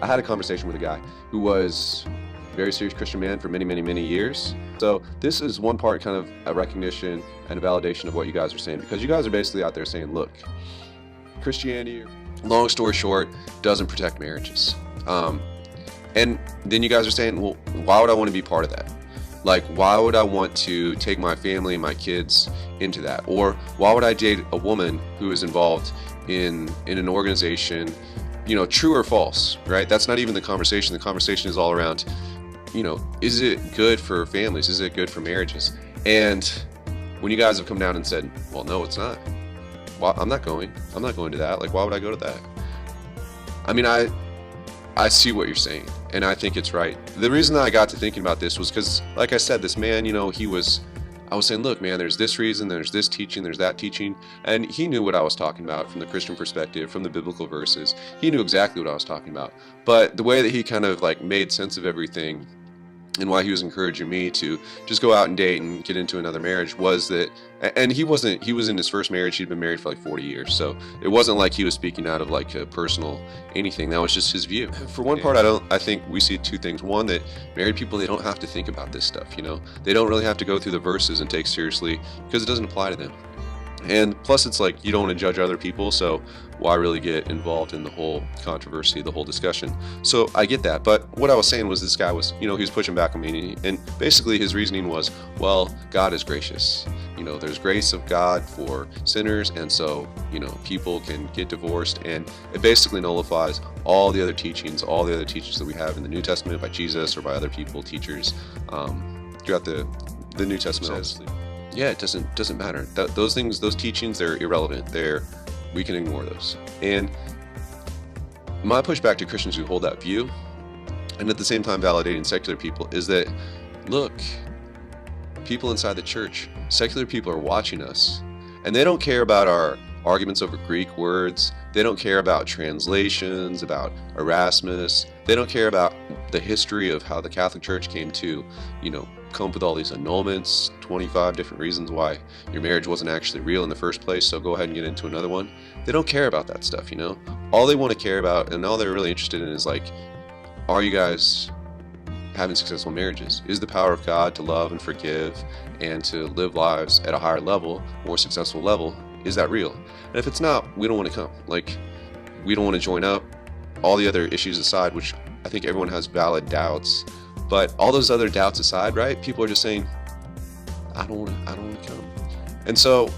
I had a conversation with a guy who was a very serious Christian man for many, many, many years. So this is one part kind of a recognition and a validation of what you guys are saying, because you guys are basically out there saying, look, Christianity, long story short, doesn't protect marriages. And then you guys are saying, well, why would I want to be part of that? Like, why would I want to take my family and my kids into that? Or why would I date a woman who is involved in an organization, true or false, right? That's not even the conversation. The conversation is all around, is it good for families? Is it good for marriages? And when you guys have come down and said, well, no, it's not. Well, I'm not going to that. Like, why would I go to that? I mean, I see what you're saying, and I think it's right. The reason that I got to thinking about this was because, like I said, this man, I was saying, look, man, there's this reason, there's this teaching, there's that teaching, and he knew what I was talking about from the Christian perspective, from the biblical verses. He knew exactly what I was talking about. But the way that he kind of made sense of everything and why he was encouraging me to just go out and date and get into another marriage was that, and he was in his first marriage. He'd been married for 40 years. So it wasn't like he was speaking out of a personal anything. That was just his view. For one part, I think we see two things. One, that married people, they don't have to think about this stuff, They don't really have to go through the verses and take seriously because it doesn't apply to them. And plus, it's you don't want to judge other people, so why really get involved in the whole controversy, the whole discussion? So I get that, but what I was saying was this guy was, he was pushing back on me, and basically his reasoning was, well, God is gracious. There's grace of God for sinners, and so, people can get divorced, and it basically nullifies all the other teachings that we have in the New Testament by Jesus or by other people, teachers, throughout the New Testament. Says, yeah, it doesn't matter. Those things, those teachings, they're irrelevant. We can ignore those. And my pushback to Christians who hold that view, and at the same time validating secular people, is that, look, people inside the church, secular people are watching us, and they don't care about our arguments over Greek words. They don't care about translations, about Erasmus. They don't care about the history of how the Catholic Church came to, come up with all these annulments, 25 different reasons why your marriage wasn't actually real in the first place, so go ahead and get into another one. They don't care about that stuff, All they want to care about, and all they're really interested in is are you guys having successful marriages? Is the power of God to love and forgive and to live lives at a higher level, more successful level, is that real? And if it's not, we don't want to come. We don't want to join up. All the other issues aside, which I think everyone has valid doubts, but all those other doubts aside, right? People are just saying, I don't want to come. And so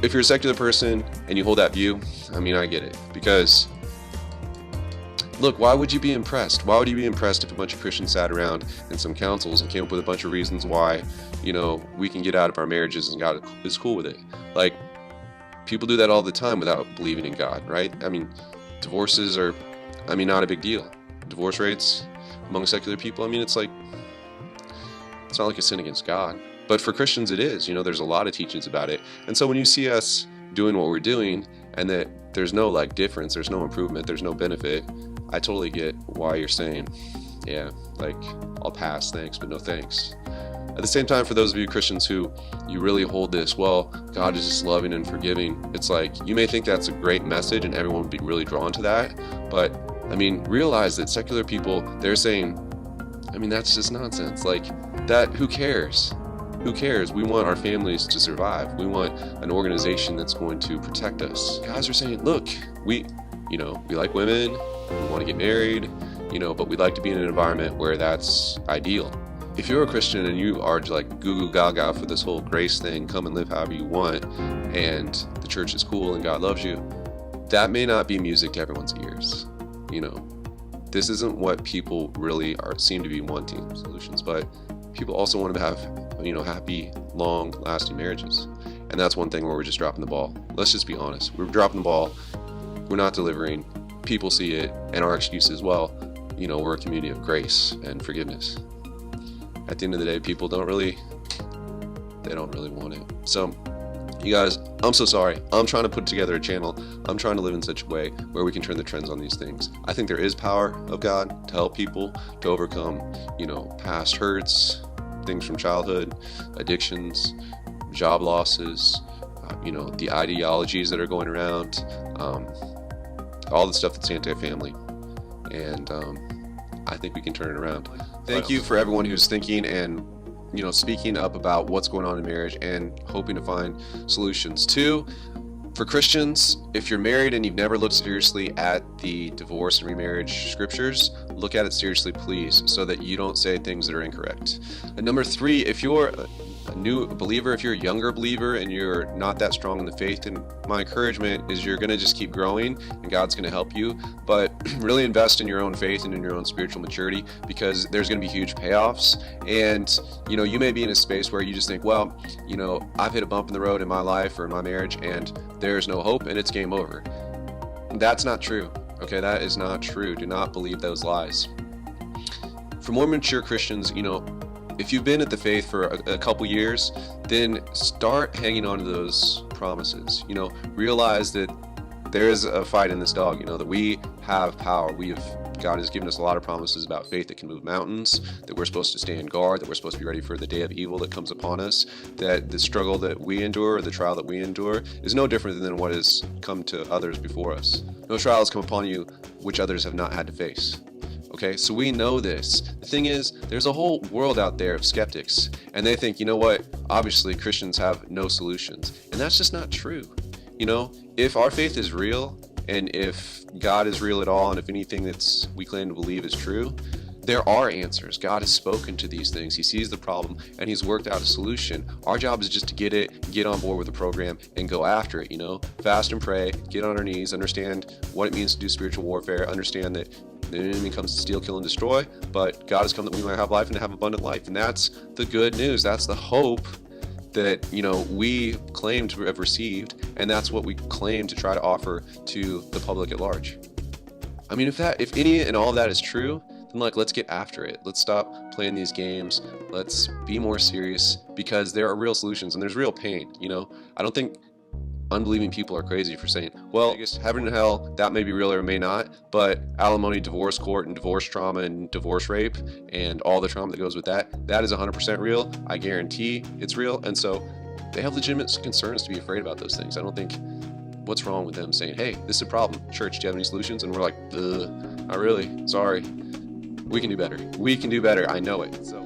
if you're a secular person and you hold that view, I mean, I get it. Because look, why would you be impressed? Why would you be impressed if a bunch of Christians sat around in some councils and came up with a bunch of reasons why, we can get out of our marriages and God is cool with it? People do that all the time without believing in God, right? I mean, divorces are, not a big deal. Divorce rates among secular people, it's not like a sin against God. But for Christians it is, there's a lot of teachings about it. And so when you see us doing what we're doing and that there's no difference, there's no improvement, there's no benefit, I totally get why you're saying, yeah, I'll pass, thanks, but no thanks. At the same time, for those of you Christians who you really hold this, well, God is just loving and forgiving, it's you may think that's a great message and everyone would be really drawn to that, but realize that secular people, they're saying, that's just nonsense. Who cares? Who cares? We want our families to survive. We want an organization that's going to protect us. Guys are saying, look, we like women, we want to get married, but we'd like to be in an environment where that's ideal. If you're a Christian and you are goo goo gaga for this whole grace thing, come and live however you want, and the church is cool and God loves you, that may not be music to everyone's ears. This isn't what people really seem to be wanting solutions, but people also want to have, happy, long-lasting marriages. And that's one thing where we're just dropping the ball. Let's just be honest. We're dropping the ball. We're not delivering. People see it, and our excuse is, well, we're a community of grace and forgiveness. At the end of the day, people don't really want it. So, you guys, I'm so sorry. I'm trying to put together a channel. I'm trying to live in such a way where we can turn the trends on these things. I think there is power of God to help people to overcome, past hurts, things from childhood, addictions, job losses, the ideologies that are going around, all the stuff that's anti-family. and I think we can turn it around. Thank you for everyone who's thinking and speaking up about what's going on in marriage and hoping to find solutions. Two, for Christians, if you're married and you've never looked seriously at the divorce and remarriage scriptures, look at it seriously, please, so that you don't say things that are incorrect. And number three, if you're a new believer, if you're a younger believer and you're not that strong in the faith, then my encouragement is you're going to just keep growing and God's going to help you, but really invest in your own faith and in your own spiritual maturity, because there's going to be huge payoffs. And you may be in a space where you just think, well, I've hit a bump in the road in my life or in my marriage and there's no hope and it's game over. That's not true. Okay, that is not true. Do not believe those lies. For more mature Christians, if you've been at the faith for a couple years, then start hanging on to those promises. Realize that there is a fight in this dog, that we have power. God has given us a lot of promises about faith that can move mountains, that we're supposed to stand guard, that we're supposed to be ready for the day of evil that comes upon us, that the struggle that we endure, or the trial that we endure, is no different than what has come to others before us. No trial has come upon you which others have not had to face. Okay, so we know this. The thing is, there's a whole world out there of skeptics, and they think, obviously Christians have no solutions. And that's just not true. If our faith is real, and if God is real at all, and if anything that we claim to believe is true, there are answers. God has spoken to these things. He sees the problem, and He's worked out a solution. Our job is just to get on board with the program, and go after it, Fast and pray, get on our knees, understand what it means to do spiritual warfare, understand that the enemy comes to steal, kill, and destroy, but God has come that we might have life and have abundant life. And that's the good news. That's the hope that, we claim to have received, and that's what we claim to try to offer to the public at large. I mean, if any and all of that is true, then let's get after it. Let's stop playing these games. Let's be more serious, because there are real solutions and there's real pain. I don't think unbelieving people are crazy for saying, well, I guess heaven and hell, that may be real or may not, but alimony, divorce court, and divorce trauma, and divorce rape, and all the trauma that goes with that is 100% real. I guarantee it's real. And so they have legitimate concerns to be afraid about those things. I don't think, what's wrong with them saying, hey, this is a problem. Church, do you have any solutions? And we're like, not really, sorry. We can do better. We can do better. I know it. So